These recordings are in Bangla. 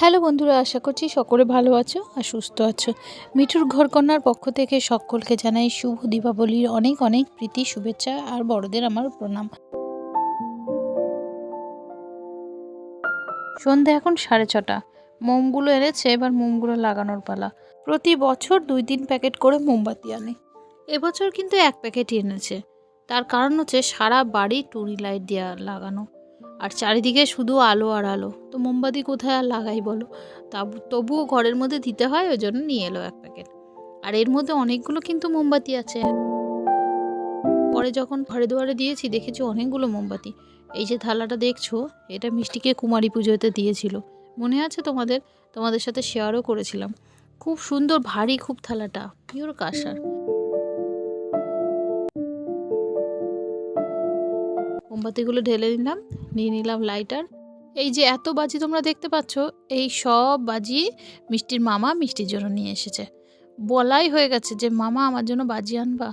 হ্যালো বন্ধুরা, আশা করছি সকলে ভালো আছো আর সুস্থ আছো। মিঠুর ঘরকন্যার পক্ষ থেকে সকলকে জানাই শুভ দীপাবলির অনেক অনেক প্রীতি, শুভেচ্ছা আর বড়দের আমার প্রণাম। সন্ধে এখন 6:30। মোমগুলো এনেছে, এবার মোমগুলো লাগানোর পালা। প্রতি বছর 2-3 প্যাকেট করে মোমবাতি আনে, এবছর কিন্তু 1 প্যাকেটই এনেছে। তার কারণ হচ্ছে সারা বাড়ি টুনি লাইট দিয়ে লাগানো, আর চারিদিকে শুধু আলো আর আলো, তো মোমবাতি কোথায় আর লাগাই বলো। তবুও ঘরের মধ্যে দিতে হয়, ওই জন্য নিয়ে এলো 1 প্যাকেট। আর এর মধ্যে অনেকগুলো কিন্তু মোমবাতি আছে। পরে যখন ঘরে দুয়ারে দিয়েছি দেখেছি অনেকগুলো মোমবাতি। এই যে থালাটা দেখছো, এটা মিষ্টিকে কুমারী পুজোতে দিয়েছিল, মনে আছে তোমাদের? তোমাদের সাথে শেয়ারও করেছিলাম। খুব সুন্দর ভারী খুব থালাটা, পিওর কাঁসার। মোমবাতিগুলো ঢেলে নিলাম, নিয়ে নিলাম লাইটার। এই যে এত বাজি তোমরা দেখতে পাচ্ছ, এই সব বাজি মিষ্টির মামা মিষ্টির জন্য নিয়ে এসেছে। বলাই হয়ে গেছে যে মামা আমার জন্য বাজি আনবা,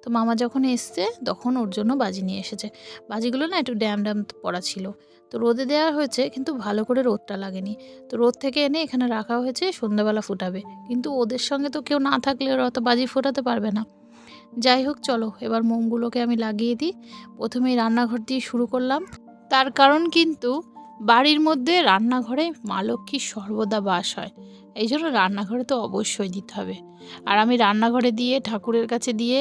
তো মামা যখন এসছে তখন ওর জন্য বাজি নিয়ে এসেছে। বাজিগুলো না একটু ড্যাম ড্যাম পড়া ছিল, তো রোদে দেওয়া হয়েছে, কিন্তু ভালো করে রোদটা লাগেনি। তো রোদ থেকে এনে এখানে রাখা হয়েছে, সন্ধ্যাবেলা ফোটাবে। কিন্তু ওদের সঙ্গে তো কেউ না থাকলে ওরা অত বাজি ফোটাতে পারবে না। যাই হোক, চলো এবার মোমগুলোকে আমি লাগিয়ে দিই। প্রথমেই রান্নাঘর দিয়ে শুরু করলাম, তার কারণ কিন্তু বাড়ির মধ্যে রান্নাঘরে মা লক্ষ্মীর সর্বদা বাস হয়, এই জন্য রান্নাঘরে তো অবশ্যই দিতে হবে। আর আমি রান্নাঘরে দিয়ে ঠাকুরের কাছে দিয়ে,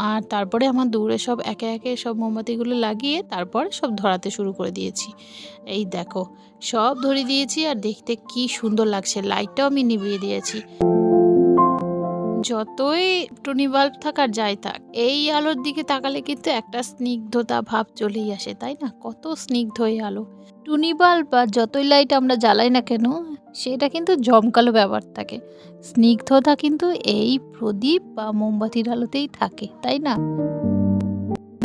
আর তারপরে আমার দূরে সব একে একে সব মোমবাতিগুলো লাগিয়ে তারপর সব ধরাতে শুরু করে দিয়েছি। এই দেখো, সব ধরিয়ে দিয়েছি, আর দেখতে কি সুন্দর লাগছে। লাইটটাও আমি নিভিয়ে দিয়েছি। যতই টুনি বাল্ব থাক আর যাই থাক, এই আলোর দিকে তাকালে কিন্তু একটা স্নিগ্ধতা ভাব চলেই আসে, তাই না? কত স্নিগ্ধ এই আলো। টুনি বাল্ব বা যতই লাইট আমরা জ্বালাই না কেন, সেটা কিন্তু জমকালো ব্যাপার থাকে। স্নিগ্ধতা কিন্তু এই প্রদীপ বা মোমবাতির আলোতেই থাকে, তাই না?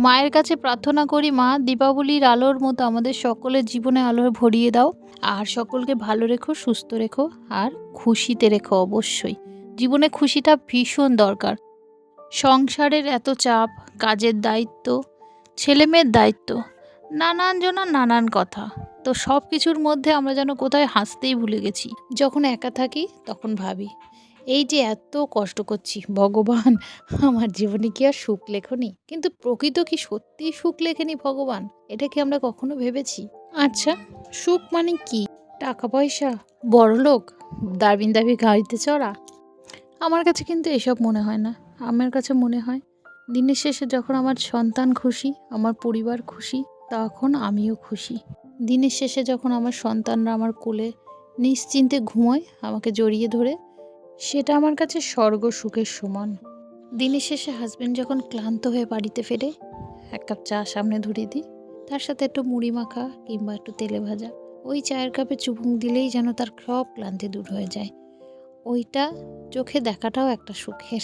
মায়ের কাছে প্রার্থনা করি, মা দীপাবলির আলোর মতো আমাদের সকলের জীবনে আলো ভরিয়ে দাও, আর সকলকে ভালো রেখো, সুস্থ রেখো, আর খুশিতে রেখো অবশ্যই। জীবনে খুশিটা ভীষণ দরকার। সংসারের এত চাপ, কাজের দায়িত্ব, ছেলেমেয়ের দায়িত্ব, নানান জনের নানান কথা, তো সব কিছুর মধ্যে আমরা যেন কোথায় হাসতেই ভুলে গেছি। যখন একা থাকি তখন ভাবি, এই যে এত কষ্ট করছি, ভগবান আমার জীবনে কি আর সুখ লেখনি? কিন্তু প্রকৃত কি সত্যি সুখ লেখেনি ভগবান? এটা কি আমরা কখনো ভেবেছি? আচ্ছা, সুখ মানে কি? টাকা পয়সা, বড়লোক, দাবিন দাবি গাড়িতে চড়া? আমার কাছে কিন্তু এসব মনে হয় না। আমার কাছে মনে হয় দিনের শেষে যখন আমার সন্তান খুশি, আমার পরিবার খুশি, তখন আমিও খুশি। দিনের শেষে যখন আমার সন্তানরা আমার কোলে নিশ্চিন্তে ঘুমোয় আমাকে জড়িয়ে ধরে, সেটা আমার কাছে স্বর্গ সুখের সমান। দিনের শেষে হাজব্যান্ড যখন ক্লান্ত হয়ে বাড়িতে ফেরে, 1 কাপ চা সামনে ধরিয়ে দিই, তার সাথে একটু মুড়ি মাখা কিংবা একটু তেলে ভাজা, ওই চায়ের কাপে চুমুক দিলেই যেন তার সব ক্লান্তি দূর হয়ে যায়। ওইটা চোখে দেখাটাও একটা সুখের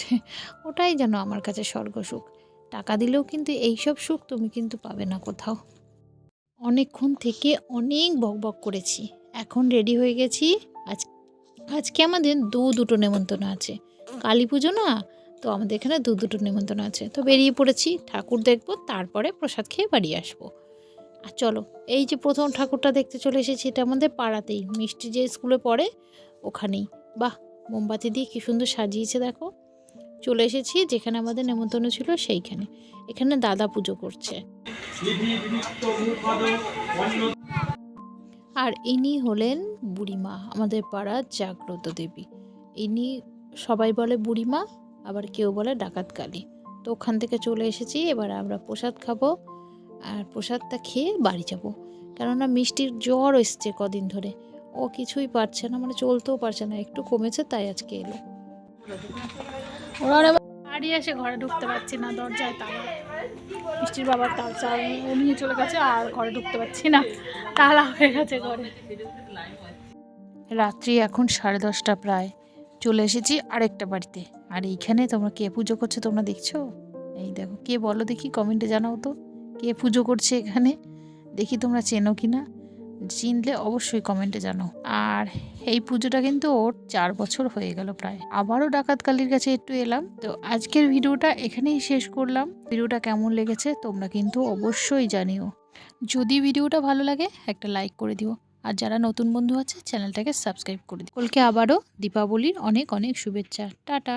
ওটাই যেন আমার কাছে স্বর্গ সুখ। টাকা দিলেও কিন্তু এইসব সুখ তুমি কিন্তু পাবে না কোথাও। অনেকক্ষণ থেকে অনেক বকবক করেছি, এখন রেডি হয়ে গেছি। আজকে আমাদের দুটো নেমন্তন্ন আছে, কালী পুজো না, তো আমাদের এখানে দুটো নেমন্তন্ন আছে, তো বেরিয়ে পড়েছি। ঠাকুর দেখবো, তারপরে প্রসাদ খেয়ে বাড়ি আসবো। আর চলো, এই যে প্রথম ঠাকুরটা দেখতে চলে এসেছি, এটা আমাদের পাড়াতেই, মিষ্টি যে স্কুলে পড়ে ওখানেই। বাহ, মোমবাতি দিয়ে কি সুন্দর সাজিয়েছে দেখো। চলে এসেছি যেখানে আমাদের নেমন্তন্ন ছিল সেইখানে। এখানে দাদা পুজো করছে, আর ইনি হলেন বুড়িমা, আমাদের পাড়ার জাগ্রত দেবী। ইনি সবাই বলে বুড়িমা, আবার কেউ বলে ডাকাত কালী। তো ওখান থেকে চলে এসেছি, এবার আমরা প্রসাদ খাবো, আর প্রসাদটা খেয়ে বাড়ি যাব। কেননা মিষ্টির জ্বর এসছে কদিন ধরে, ও কিছুই পারছে না, মানে চলতেও পারছে না, একটু কমেছে তাই আজকে এলো। ওরা বাড়ি এসে ঘরে ঢুকতে পারছি না, দরজায় তালা, মিষ্টির বাবার তালা ও নিয়ে চলে গেছে, আর ঘরে ঢুকতে পারছি না, তালা হয়ে গেছে ঘরে। রাত্রি এখন 10:30 প্রায়। চলে এসেছি আরেকটা বাড়িতে, আর এইখানে তোমরা কে পুজো করছো তোমরা দেখছো? এই দেখো, কে বলো দেখি, কমেন্টে জানাও তো কে পুজো করছে এখানে, দেখি তোমরা চেনো কি না। চিনলে অবশ্যই কমেন্টে জানাও। আর এই পুজোটা কিন্তু ওর 4 বছর হয়ে গেল প্রায়। আবারও ডাকাত কালীর কাছে একটু এলাম। তো আজকের ভিডিওটা এখানেই শেষ করলাম। ভিডিওটা কেমন লেগেছে তোমরা কিন্তু অবশ্যই জানিও। যদি ভিডিওটা ভালো লাগে একটা লাইক করে দিও। আর যারা নতুন বন্ধু আছে চ্যানেলটাকে সাবস্ক্রাইব করে দিন। সকলকে আবারও দীপাবলির অনেক অনেক শুভেচ্ছা। টাটা।